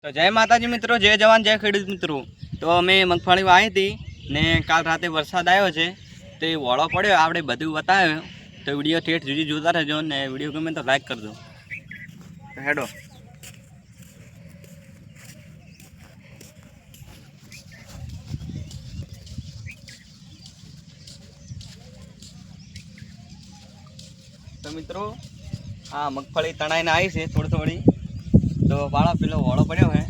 તો જય માતાજી મિત્રો, જય જવાન જય ખેડૂત મિત્રો। તો અમે મગફળી વાવી હતી ને કાલ રાતે વરસાદ આવ્યો છે તે વળો પડ્યો, આપણે બધું બતાવ્યું। તો વિડીયો ઠેઠ સુધી જોતા રહેજો ને વિડીયો ગમે તો લાઈક કરજો। તો હેડો। તો મિત્રો આ મગફળી તણાઈને આવી છે થોડી થોડી, તો વાળો પેલો વળો પડ્યો હે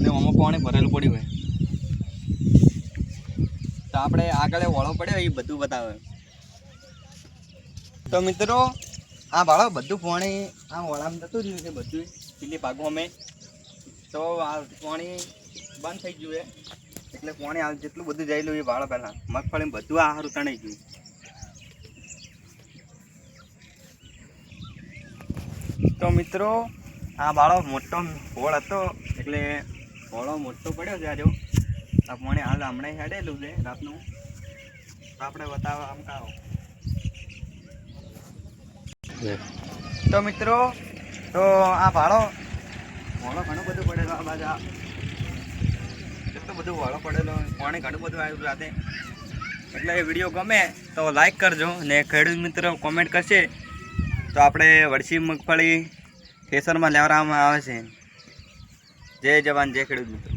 ને આમાં પાણી ભરેલું પડ્યું હોય, તો આપણે આગળ વળો પડ્યો એ બધું બતાવે। તો મિત્રો આ વાળો બધું પાણી આ વળામાં જતું રહ્યું છે બધું પેલી ભાગોમાં, તો આ પાણી બંધ થઈ ગયું એટલે પાણી આ જેટલું બધું જયેલું એ વાળો પહેલાં મગફળી બધું આ હારું તણાઈ ગયું। તો મિત્રો આ વાળો મોટો હોળ હતો એટલે હોળો મોટો પડ્યો છે। આજો આ પાણી હાલ હમણાં હેડેલું છે રાતનું, તો આપણે બતાવવા આમ કાઢો। તો મિત્રો તો આ વાળો ઘણું બધું પડેલો, આ બાજુ એટલું બધું વાળો પડેલો, પાણી ઘણું બધું આવ્યું રાતે। એટલે એ વિડીયો ગમે તો લાઈક કરજો ને ખેડૂત મિત્રો કોમેન્ટ કરશે તો આપણે વરસી મગફળી થેસરમાં લેવામાં આવે છે। જય જવાન જય ખેડૂત મિત્રો।